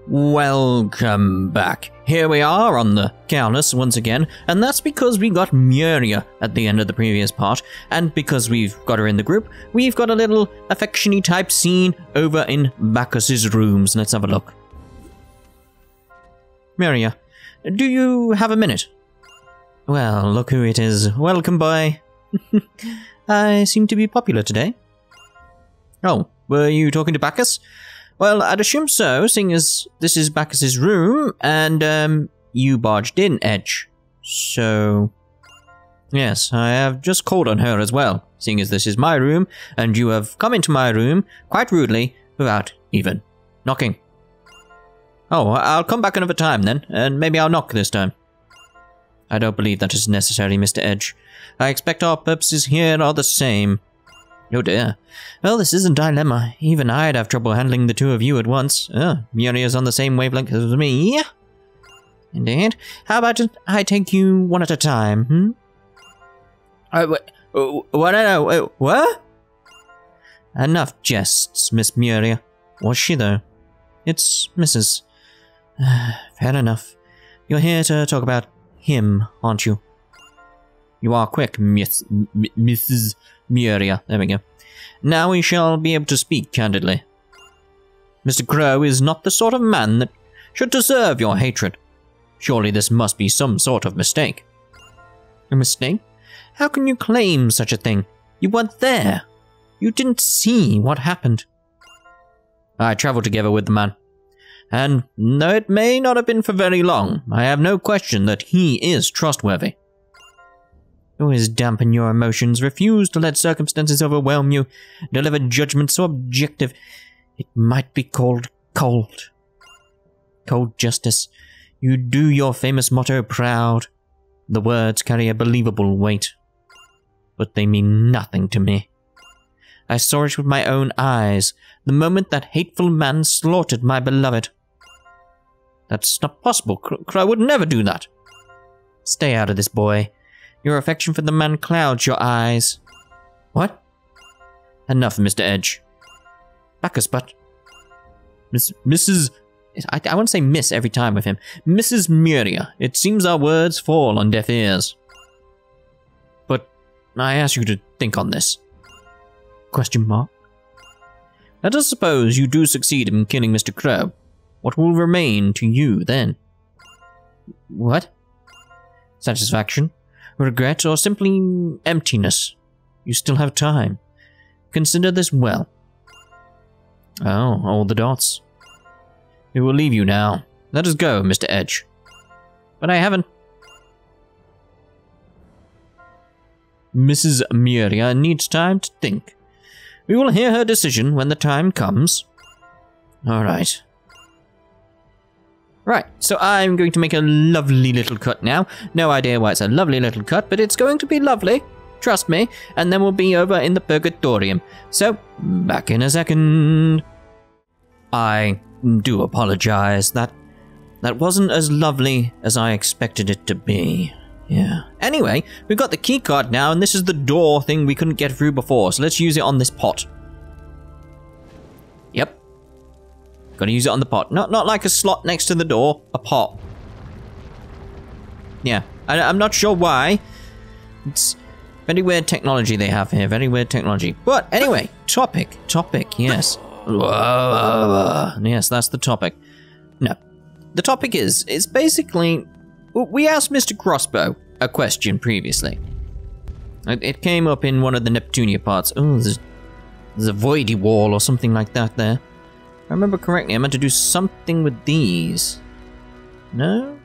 Welcome back. Here we are on the Countess once again, and that's because we got Muriel at the end of the previous part, and because we've got her in the group, we've got a little affection-y type scene over in Bacchus's rooms. Let's have a look. Muriel, do you have a minute? Well, look who it is. Welcome, boy. I seem to be popular today. Oh, were you talking to Bacchus? Well, I'd assume so, seeing as this is Bacchus's room, and, you barged in, Edge. So... yes, I have just called on her as well, seeing as this is my room, and you have come into my room, quite rudely, without even knocking. Oh, I'll come back another time then, and maybe I'll knock this time. I don't believe that is necessary, Mr. Edge. I expect our purposes here are the same. Oh dear. Well, this is a dilemma. Even I'd have trouble handling the two of you at once. Muriel's on the same wavelength as me. Indeed. How about I take you one at a time, What? Enough jests, Miss Muriel. Was she, though? It's Mrs. Fair enough. You're here to talk about him, aren't you? You are quick, Mrs. Muriel. There we go. Now we shall be able to speak candidly. Mr. Crow is not the sort of man that should deserve your hatred. Surely this must be some sort of mistake. A mistake? How can you claim such a thing? You weren't there. You didn't see what happened. I travelled together with the man. And though it may not have been for very long, I have no question that he is trustworthy. Always dampen your emotions, refuse to let circumstances overwhelm you, deliver judgment so objective it might be called cold. Cold justice. You do your famous motto proud. The words carry a believable weight, but they mean nothing to me. I saw it with my own eyes, the moment that hateful man slaughtered my beloved. That's not possible. Crow would never do that. Stay out of this, boy. Your affection for the man clouds your eyes. What? Enough, Mr. Edge. Bacchus, but... Mrs... I want to say Miss every time with him. Mrs. Muriel. It seems our words fall on deaf ears. But I ask you to think on this. Question mark? Let us suppose you do succeed in killing Mr. Crow. What will remain to you then? What? Satisfaction? Regret, or simply emptiness? You still have time. Consider this well. Oh, all the dots. We will leave you now. Let us go, Mr. Edge. But I haven't... Mrs. Muriel needs time to think. We will hear her decision when the time comes. Alright. Right, so I'm going to make a lovely little cut now. No idea why it's a lovely little cut, but it's going to be lovely. Trust me. And then we'll be over in the Purgatorium. So, back in a second. I do apologize. That wasn't as lovely as I expected it to be. Yeah. Anyway, we've got the keycard now, and this is the door thing we couldn't get through before, so let's use it on this pot. Yep. Gotta use it on the pot. Not like a slot next to the door, a pot. Yeah, I'm not sure why. It's very weird technology they have here, very weird technology. But anyway, topic, yes. Yes, that's the topic. No, the topic is basically... We asked Mr. Crossbow a question previously. It came up in one of the Neptunia parts. Oh, there's a voidy wall or something like that there. If I remember correctly, I meant to do something with these. No?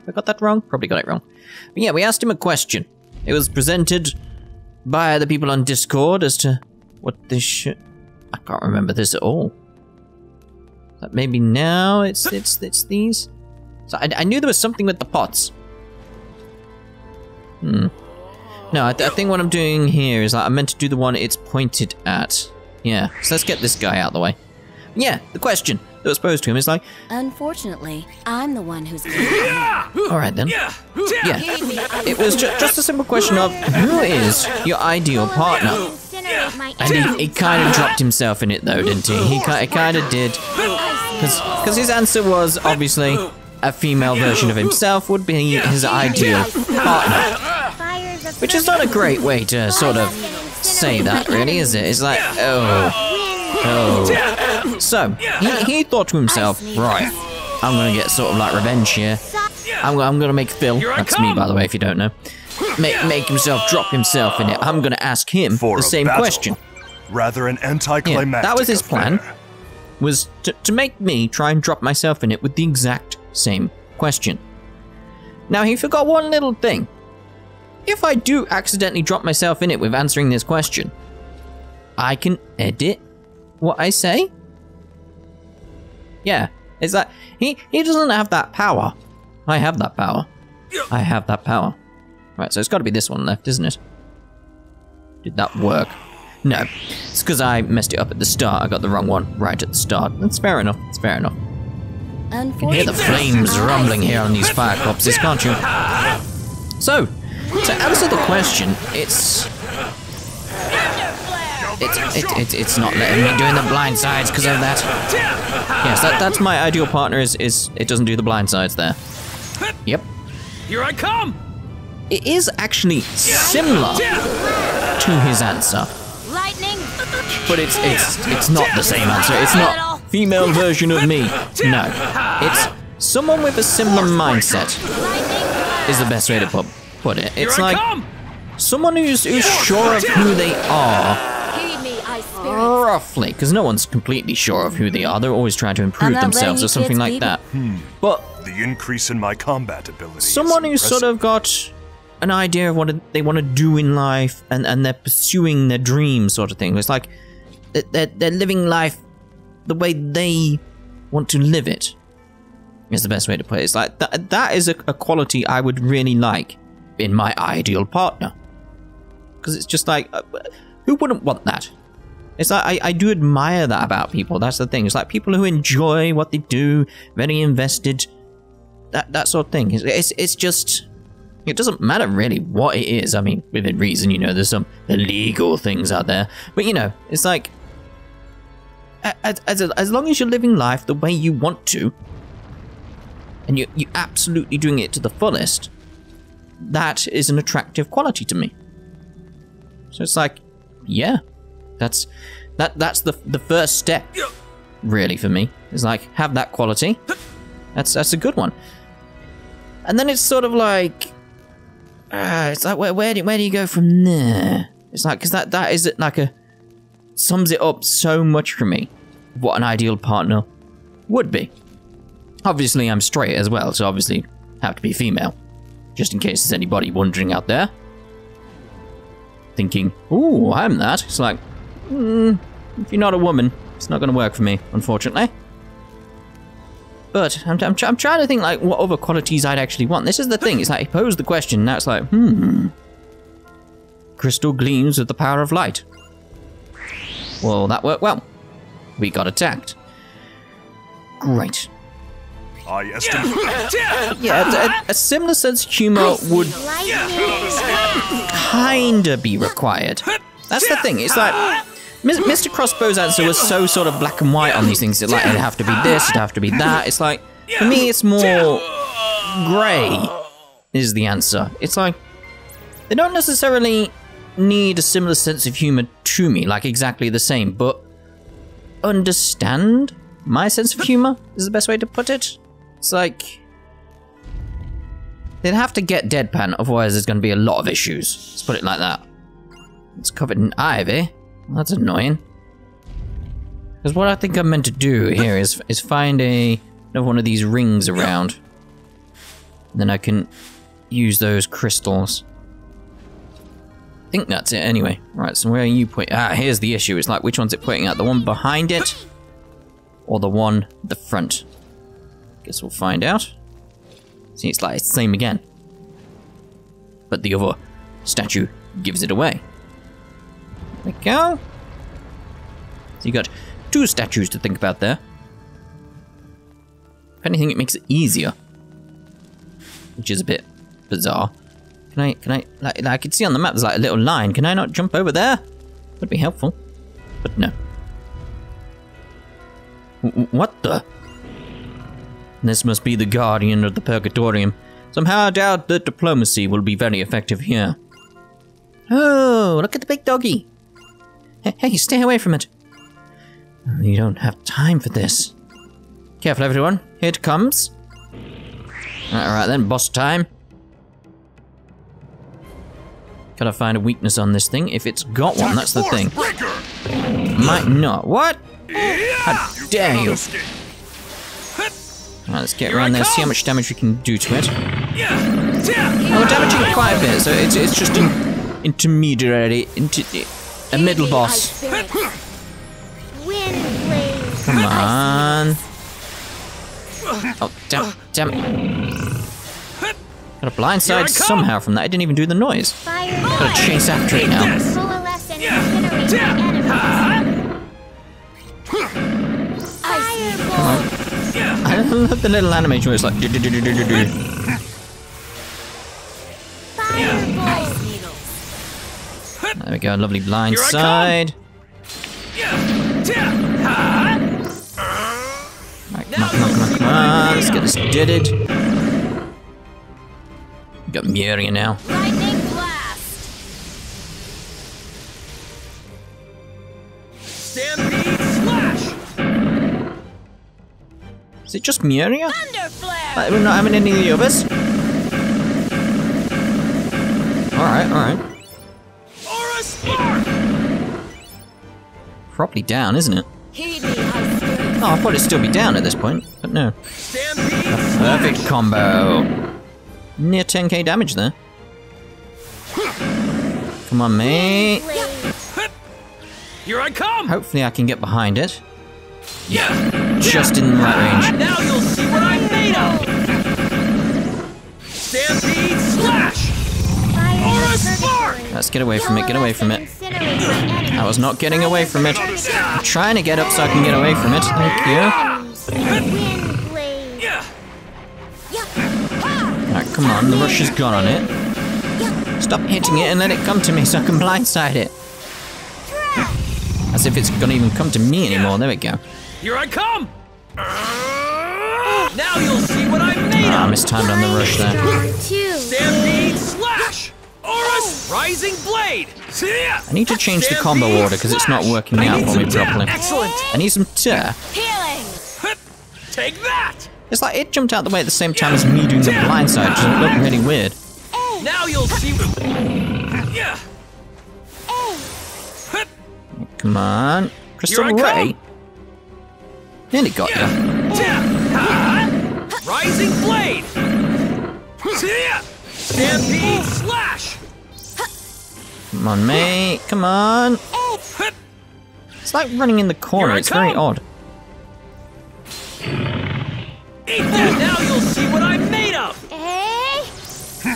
I got that wrong? Probably got it wrong. But yeah, we asked him a question. It was presented by the people on Discord as to what this should... I can't remember this at all. But maybe now it's these? So I knew there was something with the pots. No, I think what I'm doing here is I meant to do the one it's pointed at. Yeah, so let's get this guy out of the way. Yeah, the question that was posed to him is like... Unfortunately, I'm the one who's... Alright then. Yeah, it was just a simple question of who is your ideal partner? And he kind of dropped himself in it though, didn't he? He kind of did. Because his answer was obviously a female version of himself would be his ideal partner. Which is not a great way to sort of say that, really, is it? It's like, oh. So, he thought to himself, right, I'm gonna get sort of like revenge here. I'm gonna make Phil, that's me by the way if you don't know, make himself drop himself in it. I'm gonna ask him the same question. Rather an anticlimactic that was his plan, affair. was to make me try and drop myself in it with the exact same question. Now he forgot one little thing. If I do accidentally drop myself in it with answering this question, I can edit what I say? Yeah, it's like, he doesn't have that power. I have that power. I have that power. Right, so it's got to be this one left, isn't it? Did that work? No, it's because I messed it up at the start. I got the wrong one right at the start. That's fair enough, it's fair enough. You can hear the flames rumbling here on these fire corpses, can't you? So, to answer the question, it's not letting me doing the blind sides because of that. Yes, that's my ideal partner is it doesn't do the blind sides there. Yep. Here I come! It is actually similar to his answer. Lightning. But it's not the same answer. It's not female version of me. No. It's someone with a similar mindset is the best way to put it. It's like someone who's sure of who they are. Roughly, because no one's completely sure of who they are. They're always trying to improve themselves or something like that. But the increase in my combat ability. Someone who's sort of got an idea of what they want to do in life, and they're pursuing their dreams, sort of thing. It's like they're living life the way they want to live it. Is the best way to put it. It's like that is a quality I would really like in my ideal partner. Because it's just like, who wouldn't want that? It's like, I do admire that about people. That's the thing. It's like people who enjoy what they do, very invested, that sort of thing. It's just, it doesn't matter really what it is. I mean, within reason, you know, there's some illegal things out there. But, you know, it's like, as long as you're living life the way you want to, and you're absolutely doing it to the fullest, that is an attractive quality to me. So it's like, yeah. That's the first step, really, for me. It's like, have that quality. That's a good one. And then it's sort of like, it's like, where do you go from there? It's like, because that is like sums it up so much for me, what an ideal partner would be. Obviously, I'm straight as well, so obviously have to be female. Just in case there's anybody wondering out there. Thinking, ooh, I'm that. It's like, if you're not a woman, it's not going to work for me, unfortunately. But I'm trying to think like what other qualities I'd actually want. This is the thing. It's like, he posed the question, now it's like, crystal gleams with the power of light. Well, that worked well. We got attacked. Great. I estimate. Yeah, a similar sense of humor would kinda be required. That's the thing. It's like, Mr. Crossbow's answer was so sort of black and white on these things. It's like, it'd have to be this, it'd have to be that. It's like, for me, it's more grey is the answer. It's like, they don't necessarily need a similar sense of humor to me, like exactly the same, but understand my sense of humor is the best way to put it. It's like, they'd have to get deadpan, otherwise there's going to be a lot of issues. Let's put it like that. It's covered in ivy. That's annoying. Because what I think I'm meant to do here is find another one of these rings around. And then I can use those crystals. I think that's it anyway. Right, so where are you pointing? Ah, here's the issue. It's like, which one's it pointing at? The one behind it? Or the one at the front? Guess we'll find out. See, it's like, it's the same again. But the other statue gives it away. There we go. So you got two statues to think about there. If anything, it makes it easier. Which is a bit bizarre. Can I, like I can see on the map there's like a little line. Can I not jump over there? Would be helpful. But no. What the? This must be the guardian of the Purgatorium. Somehow I doubt that diplomacy will be very effective here. Oh, look at the big doggy. Hey, stay away from it. You don't have time for this. Careful, everyone. Here it comes. Alright then, boss time. Gotta find a weakness on this thing. If it's got one, that's the thing. Might not. What? How dare you? Alright, let's get around there, see how much damage we can do to it. Oh, damaging quite a bit, so it's just an intermediary, a middle boss. Come on. Oh, damn it. Got a blindside somehow from that. I didn't even do the noise. Gotta chase after it now. Come on. I love the little animation where it's like do. There we go, lovely blindside. Right, come on. Let's get this deaded. We got Muriel now. Lightning blast. Stampede slash. Is it just Muriel? Thunder flare. Like, we're not having any of the others? Alright. Aura spark. Probably down, isn't it? Heed me, I spirit. Oh, I'll probably still be down at this point, but no. Stampede Perfect combo. Near 10k damage there. Come on, mate. Here I come. Hopefully I can get behind it. Yeah. Just in the right range. Now you'll see what I'm made of. Stampede slash. Aura spark. Let's get away from it, get away from it. I was not getting away from it. I'm trying to get up so I can get away from it. Thank you. Alright, come on, the rush is gone on it. Stop hitting it and let it come to me so I can blindside it. As if it's gonna even come to me anymore. There we go. Here I come. Now you'll see what I'm made Ah, of. mistimed on the rush there. Stampede slash. Aura rising blade. I need to change the combo order because it's not working out for me properly. Excellent. I need some tear. Healing. Take that. It's like it jumped out the way at the same time as me doing the blindside, which looked really weird. Now you'll see. Yeah. Come on. Crystal Here I Ray. Nearly got you. Rising blade. Stampede slash. Come on, mate. Come on. It's like running in the corner. It's very odd. Eat that. Now you'll see what I'm made of.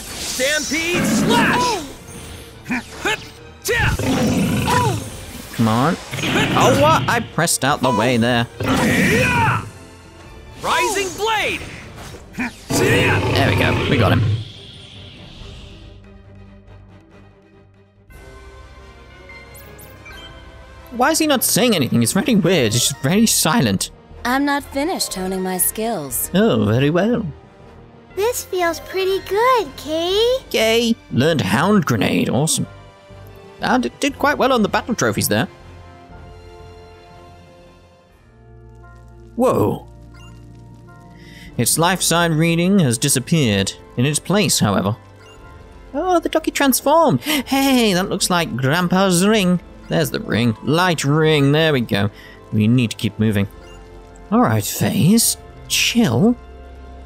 Stampede slash. Come on. Oh, what? I pressed out the way there. Rising blade. There we go. We got him. Why is he not saying anything? It's very weird. It's just very silent. I'm not finished honing my skills. Oh, very well. This feels pretty good, Kay. Yay! Learned Hound Grenade. Awesome. And it did quite well on the battle trophies there. Whoa. Its life sign reading has disappeared. In its place, however. Oh, the ducky transformed. Hey, that looks like Grandpa's ring. There's the ring. Light ring. There we go. We need to keep moving. Alright, FaZe. Chill.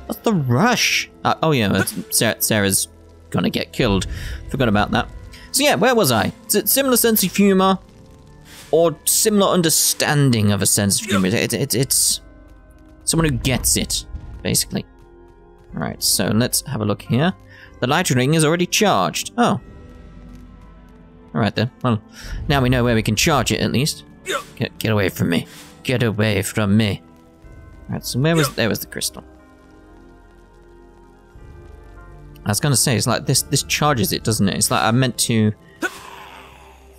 What's the rush? Oh yeah, Sarah's gonna get killed. Forgot about that. So yeah, where was I? Is it similar sense of humor? Or similar understanding of a sense of humor? It's someone who gets it, basically. Alright, so let's have a look here. The light ring is already charged. Oh. Alright then. Well, now we know where we can charge it at least. Get away from me. Get away from me. Alright, so there was the crystal. I was gonna say, it's like this charges it, doesn't it? It's like I meant to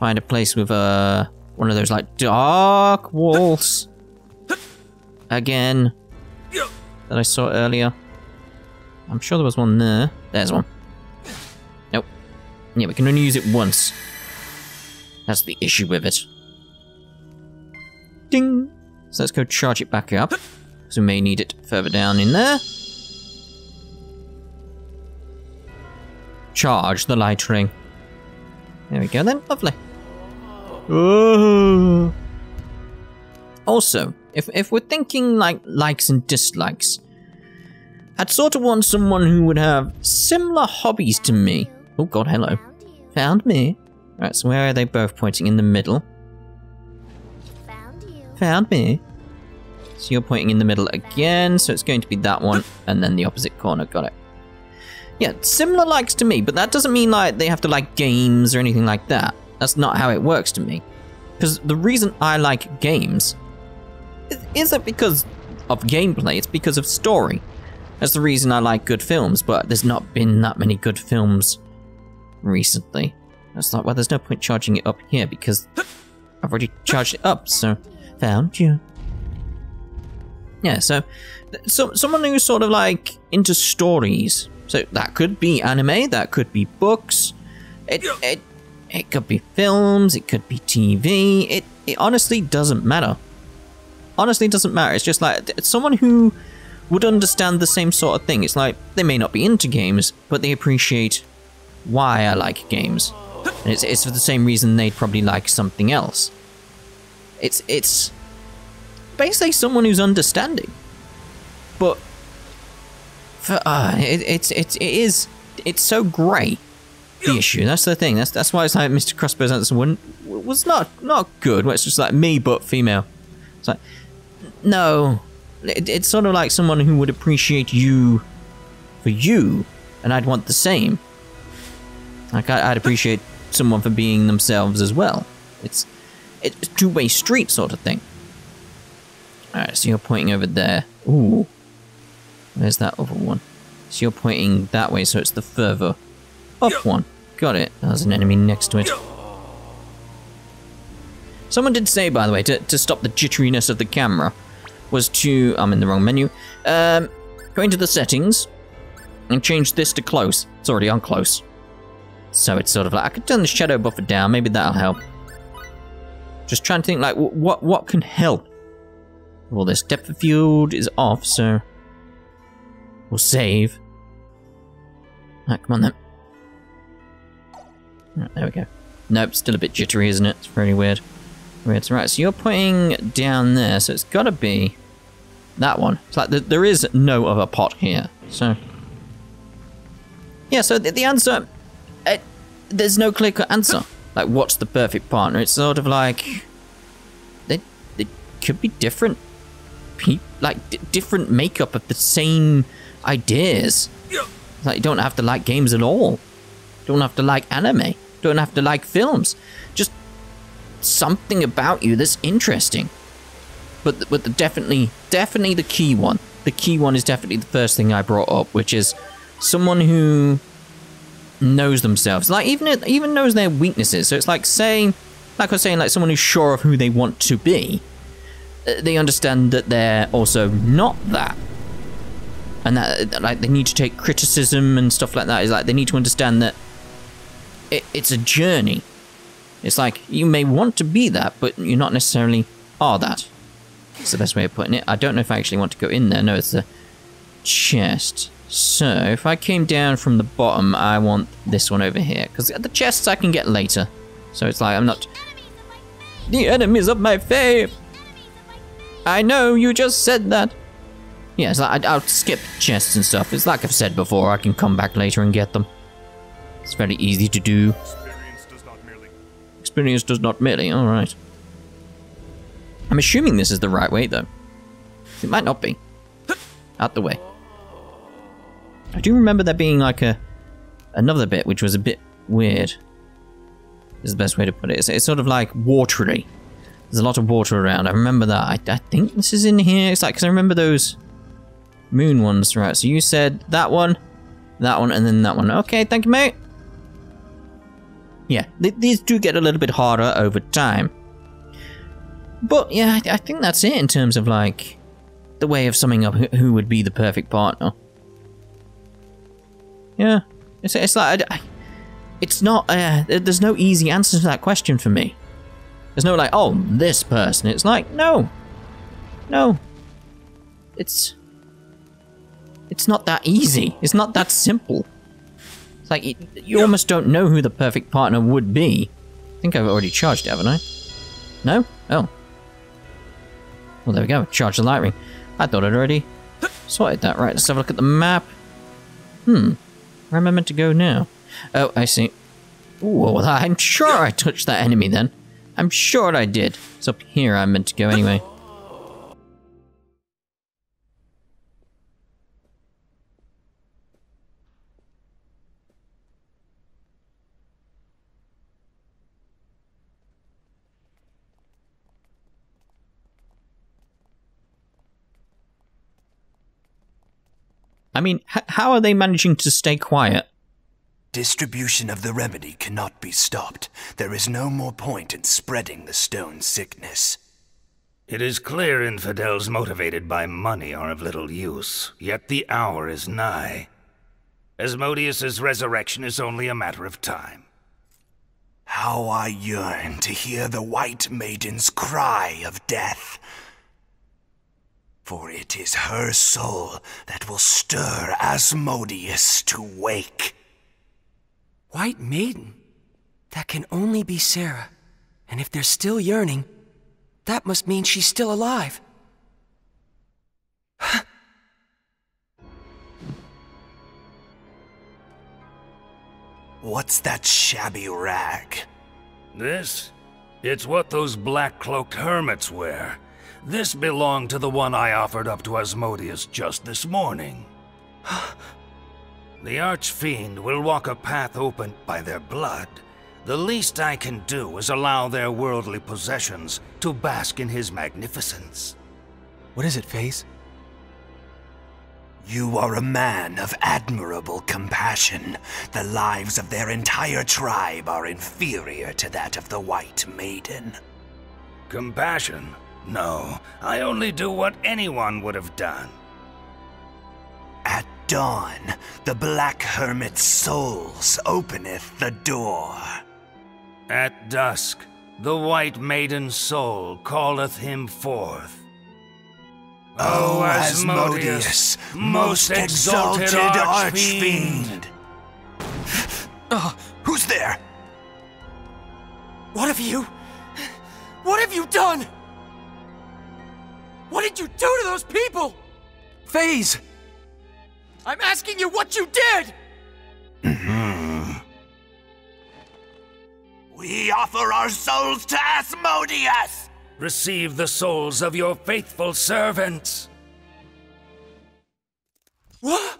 find a place with one of those like dark walls again that I saw earlier. I'm sure there was one there. There's one. Nope. Yeah, we can only use it once. That's the issue with it. Ding! So let's go charge it back up, because we may need it further down in there. Charge the light ring. There we go then, lovely. Oh. Also, if we're thinking like likes and dislikes, I'd sort of want someone who would have similar hobbies to me. Oh god, hello. Found me. Right, so where are they both pointing? In the middle. Found me. So you're pointing in the middle again, so it's going to be that one, and then the opposite corner, got it. Yeah, similar likes to me, but that doesn't mean like they have to like games or anything like that. That's not how it works to me. Because the reason I like games isn't because of gameplay, it's because of story. That's the reason I like good films, but there's not been that many good films recently. That's not, well, there's no point charging it up here because I've already charged it up, so found you. Yeah, so someone who's sort of like into stories. So that could be anime, that could be books, it could be films, it could be TV. It honestly doesn't matter. Honestly, it doesn't matter. It's just like it's someone who would understand the same sort of thing. It's like they may not be into games, but they appreciate why I like games. And it's for the same reason they'd probably like something else. It's basically someone who's understanding. But for it's so grey, the issue. That's the thing. That's why it's like Mr. Crossbow's answer was not good. Where it's just like me but female. It's like no. It's sort of like someone who would appreciate you for you, and I'd want the same. Like I'd appreciate someone for being themselves as well. It's a two-way street sort of thing. Alright, so you're pointing over there. Ooh. Where's that other one? So you're pointing that way, so it's the further up one. Got it. There's an enemy next to it. Someone did say, by the way, to stop the jitteriness of the camera, was to... I'm in the wrong menu. Go into the settings and change this to close. It's already on close. So it's sort of like... I could turn the shadow buffer down. Maybe that'll help. Just trying to think, like, what can help? Well, this depth of field is off, so... We'll save. Alright, come on then. Right, there we go. Nope, still a bit jittery, isn't it? It's very weird. Right, so you're pointing down there, so it's gotta be that one. It's like there is no other pot here, so... Yeah, so the answer... there's no clear-cut answer. Like, what's the perfect partner? It's sort of like... They could be different people, like, different makeup of the same ideas. Like, you don't have to like games at all. Don't have to like anime. Don't have to like films. Just something about you that's interesting. But the definitely the key one. The key one is definitely the first thing I brought up, which is someone who knows themselves. Like even knows their weaknesses. So it's like saying, like I was saying, like someone who's sure of who they want to be. They understand that they're also not that. And that like they need to take criticism and stuff like that. Is like they need to understand that it's a journey. It's like you may want to be that, but you not necessarily are that. It's the best way of putting it. I don't know if I actually want to go in there. No, it's the chest. So if I came down from the bottom, I want this one over here, because the chests I can get later. So it's like I'm not. The enemies of my faith. I know you just said that. Yeah, it's like I'll skip chests and stuff. It's like I've said before, I can come back later and get them. It's very easy to do. Experience does not merely. Alright. I'm assuming this is the right way, though. It might not be. Out the way. I do remember there being like another bit, which was a bit weird. Is the best way to put it. It's sort of like watery. There's a lot of water around. I remember that. I think this is in here. It's like, because I remember those moon ones. Right, so you said that one, and then that one. Okay, thank you, mate. Yeah, these do get a little bit harder over time. But yeah, I think that's it in terms of like the way of summing up who would be the perfect partner. Yeah, it's like it's not. There's no easy answer to that question for me. There's no like, oh, this person. It's like, no. It's not that easy. It's not that simple. It's like you almost don't know who the perfect partner would be. I think I've already charged it, haven't I? No? Oh. Well, there we go. Charge the light ring. I thought I'd already sorted that. Right, let's have a look at the map. Where am I meant to go now? Oh, I see. Ooh, I'm sure I touched that enemy then. I'm sure I did. It's up here I'm meant to go anyway. I mean, how are they managing to stay quiet? Distribution of the remedy cannot be stopped. There is no more point in spreading the stone sickness. It is clear infidels motivated by money are of little use, yet the hour is nigh. Asmodeus's resurrection is only a matter of time. How I yearn to hear the White Maiden's cry of death. For it is her soul that will stir Asmodeus to wake. White Maiden? That can only be Sarah. And if they're still yearning, that must mean she's still alive. What's that shabby rag? This? It's what those black-cloaked hermits wear. This belonged to the one I offered up to Asmodeus just this morning. The Archfiend will walk a path opened by their blood. The least I can do is allow their worldly possessions to bask in his magnificence. What is it, FaZe? You are a man of admirable compassion. The lives of their entire tribe are inferior to that of the White Maiden. Compassion? No, I only do what anyone would have done. At dawn, the Black Hermit's souls openeth the door. At dusk, the White Maiden's soul calleth him forth. O Asmodeus, most exalted Archfiend! Who's there? What have you done? What did you do to those people? FaZe! I'm asking you what you did! We offer our souls to Asmodeus! Receive the souls of your faithful servants. What?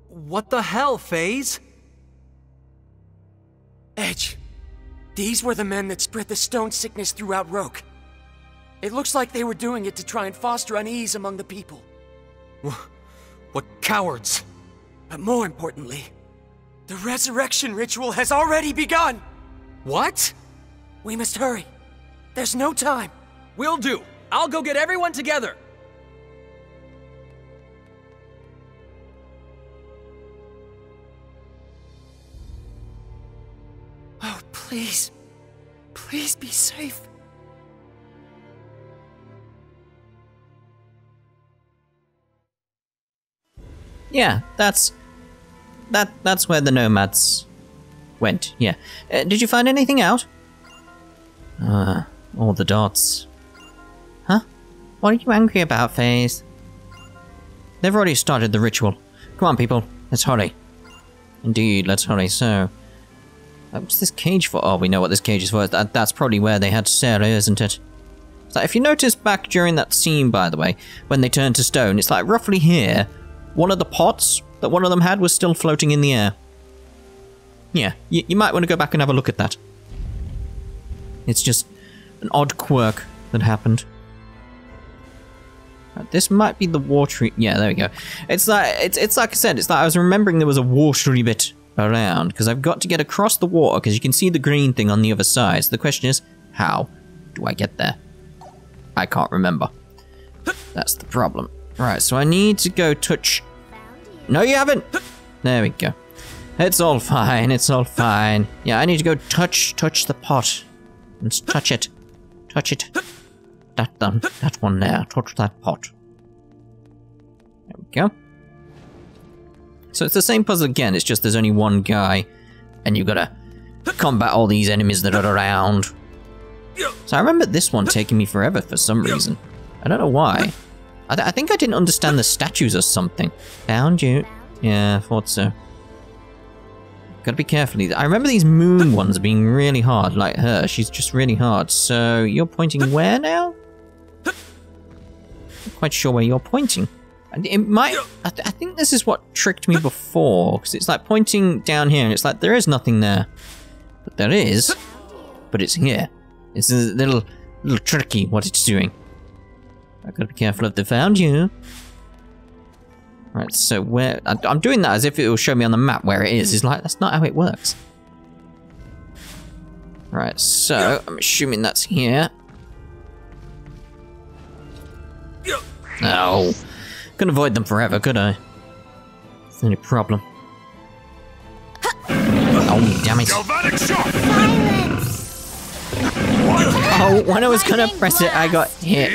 What the hell, FaZe? Edge, these were the men that spread the stone sickness throughout Roke. It looks like they were doing it to try and foster unease among the people. What cowards! But more importantly, the resurrection ritual has already begun! What? We must hurry. There's no time. Will do. I'll go get everyone together. Oh, please. Please be safe. Yeah, that's where the nomads went. Yeah. Did you find anything out? All the dots. Huh? What are you angry about, FaZe? They've already started the ritual. Come on, people. Let's hurry. Indeed, let's hurry. So, what's this cage for? Oh, we know what this cage is for. That's probably where they had Sarah, isn't it? So if you notice back during that scene, by the way, when they turned to stone, it's like roughly here. One of the pots that one of them had was still floating in the air. Yeah, you might want to go back and have a look at that. It's just an odd quirk that happened. This might be the watery... Yeah, there we go. It's like I said, it's like I was remembering there was a watery bit around, because I've got to get across the water, because you can see the green thing on the other side. So the question is, how do I get there? I can't remember. That's the problem. Right, so I need to go touch... No, you haven't! There we go. It's all fine, it's all fine. Yeah, I need to go touch the pot. Let's touch it. Touch it. That one there. Touch that pot. There we go. So it's the same puzzle again, it's just there's only one guy, and you've got to combat all these enemies that are around. So I remember this one taking me forever for some reason. I don't know why. I think I didn't understand the statues or something. Found you. Yeah, thought so. Gotta be careful. I remember these moon ones being really hard, like her. She's just really hard. So, you're pointing where now? Not quite sure where you're pointing. It might... I think this is what tricked me before, because it's like pointing down here, and it's like, there is nothing there. But there is. But it's here. It's a little tricky what it's doing. I've got to be careful if they found you. Right, so where... I'm doing that as if it will show me on the map where it is. It's like, that's not how it works. Right, so I'm assuming that's here. No. Couldn't avoid them forever, could I? That's the only problem. Oh, damn it. Oh, when I was gonna press it, I got hit.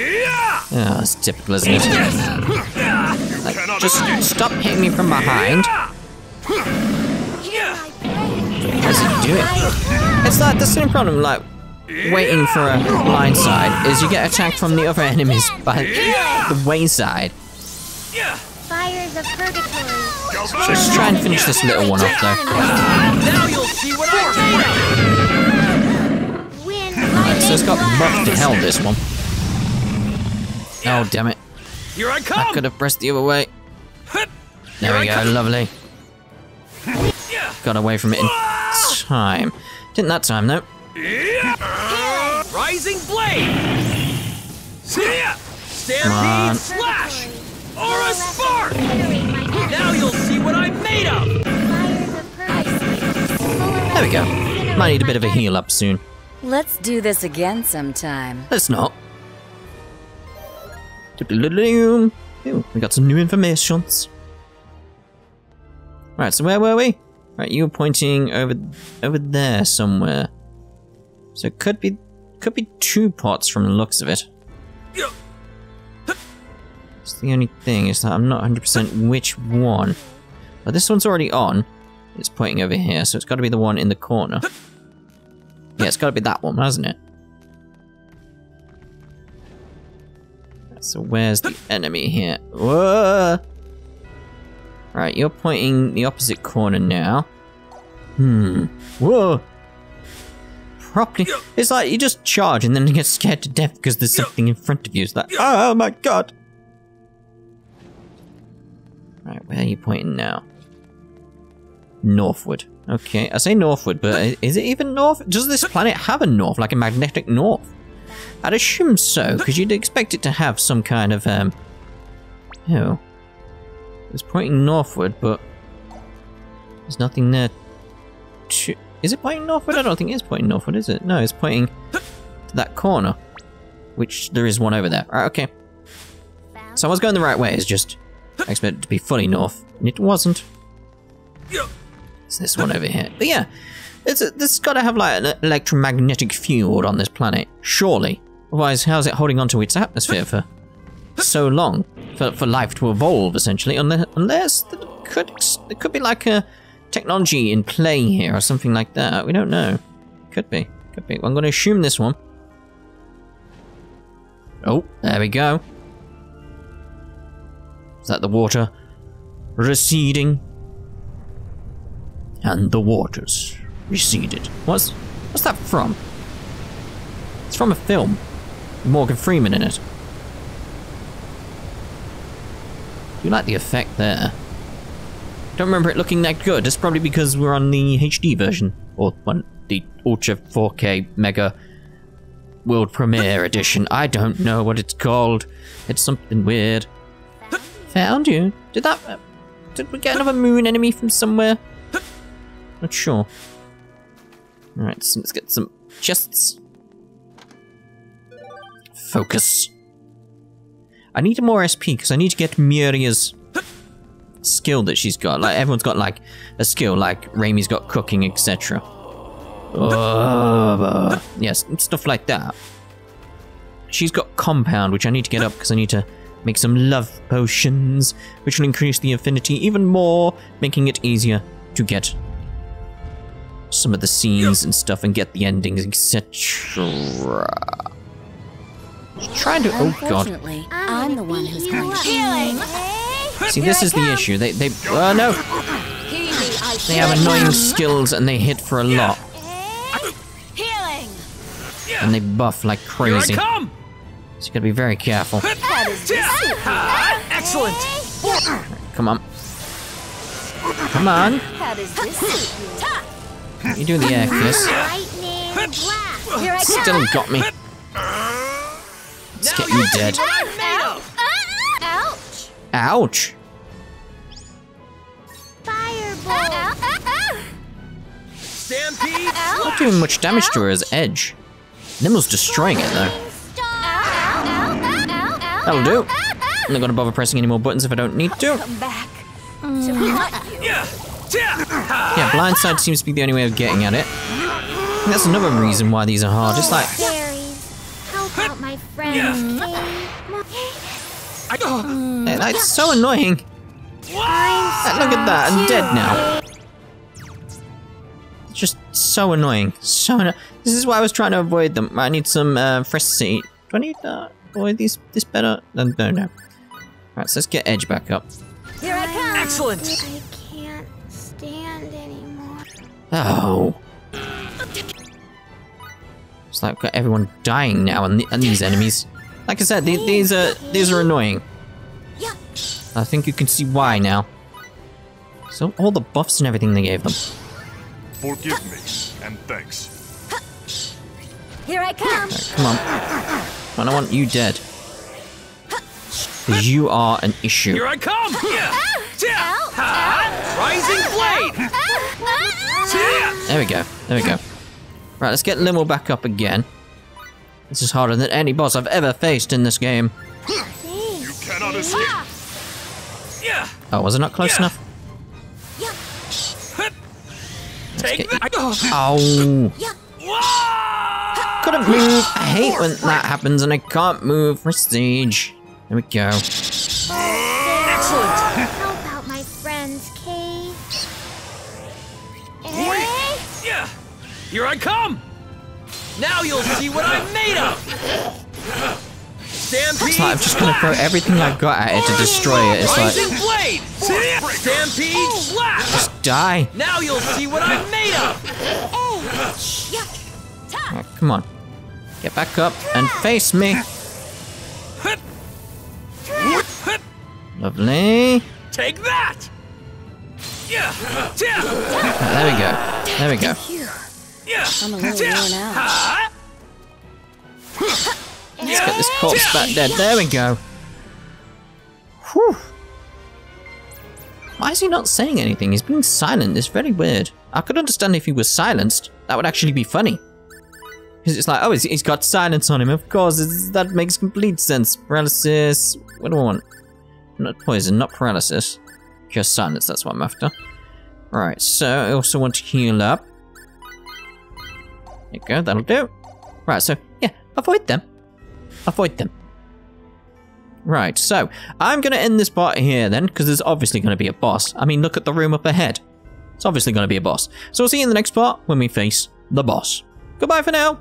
Oh, that's typical, isn't it? Like, just stop hitting me from behind. What is he doing? It's like the same problem, like, waiting for a blind side, is you get attacked from the other enemies by the wayside. Fire the Purgatorium. Just try and finish this little one off, though. Now you'll see what I made of. Right, so it's got buffed to hell, this one. Oh, damn it. Here I come. I could have pressed the other way. There we go, lovely. Got away from it in time. Didn't that time, though. Rising blade. Stampede slash. Aura spark. Now you'll see what I'm made of. There we go. Might need a bit of a heal up soon. Let's do this again sometime. Let's not. Ooh, we got some new informations. Right, so where were we? Right, you were pointing over there somewhere. So it could be two pots from the looks of it. It's the only thing is that I'm not 100% which one. But this one's already on. It's pointing over here, so it's got to be the one in the corner. Yeah, it's got to be that one, hasn't it? So where's the enemy here? Whoa! Right, you're pointing the opposite corner now. Whoa! Properly. It's like you just charge and then you get scared to death because there's something in front of you. It's like, oh my god! Right, where are you pointing now? Northward. Okay, I say northward, but is it even north? Does this planet have a north, like a magnetic north? I'd assume so, because you'd expect it to have some kind of, oh. It's pointing northward, but there's nothing there to... Is it pointing northward? I don't think it is pointing northward, is it? No, it's pointing to that corner, which there is one over there. Right, okay. So I was going the right way, it's just I expected it to be fully north, and it wasn't. It's this one over here. But yeah, this has got to have like an electromagnetic field on this planet, surely. Otherwise, how's it holding onto its atmosphere for so long? For life to evolve, essentially. Unless it could be like a technology in play here or something like that. We don't know. Could be. Could be. Well, I'm going to assume this one. Oh, there we go. Is that the water receding? And the waters receded. What's that from? It's from a film. Morgan Freeman in it. You like the effect there. Don't remember it looking that good. It's probably because we're on the HD version. Or the Ultra 4K Mega World Premiere Edition. I don't know what it's called. It's something weird. Found you? Did we get another moon enemy from somewhere? Not sure. Alright, so let's get some chests. Focus. I need more SP because I need to get Muria's skill that she's got. Like, everyone's got, like, a skill, like Reimi's got cooking, etc. Yes, stuff like that. She's got compound, which I need to get up because I need to make some love potions, which will increase the affinity even more, making it easier to get some of the scenes and stuff and get the endings, etc. Trying to. Oh god. Unfortunately, I'm the one who's going to See, this is the issue. They oh no! They have annoying skills and they hit for a lot. And they buff like crazy. So you gotta be very careful. Excellent! Come on. Come on. You do the air kiss. Still got me. Let's get you dead. Ouch! Stampede! Not doing much damage to her as Edge. Nimmel's destroying it though. That'll do. I'm not gonna bother pressing any more buttons if I don't need to. Yeah, blindside seems to be the only way of getting at it. And that's another reason why these are hard. Just like How about my friends? that's so annoying. Look at that, I'm dead now. It's just so annoying. This is why I was trying to avoid them. I need some fresh seed. Do I need to avoid this better? No. Right, so let's get Edge back up. Here I come. Excellent! I can't stand anymore. Oh. It's like got everyone dying now and these enemies. Like I said, these are annoying. I think you can see why now. So all the buffs and everything they gave them. Forgive me, and thanks. Here I come. Right, come on. I don't want you dead. Because you are an issue. Here I come! Rising blade! There we go. Right, let's get Limmel back up again. This is harder than any boss I've ever faced in this game. You cannot escape. Oh, was it not close enough? Take that! Oh! Couldn't move. I hate when that happens and I can't move. Prestige. There we go. Excellent! How about my friends, Kay? Here I come! Now you'll see what I'm made of! Stampede! It's like I'm just gonna throw everything I've got at it to destroy it. It's Rising like, blade! Stampede slap! just die. Now you'll see what I'm made of! Right, come on. Get back up and face me. Lovely. Take that! There we go. I'm a little worn out. Let's get this corpse back dead. There we go. Whew. Why is he not saying anything? He's being silent. It's very weird. I could understand if he was silenced. That would actually be funny. Because it's like, oh, he's got silence on him. Of course, that makes complete sense. Paralysis. What do I want? Not poison, not paralysis. Just silence, that's what I'm after. Right, so I also want to heal up. There you go, that'll do. Right, so, yeah, avoid them. Right, so, I'm going to end this part here then, because there's obviously going to be a boss. I mean, look at the room up ahead. It's obviously going to be a boss. So, we'll see you in the next part when we face the boss. Goodbye for now.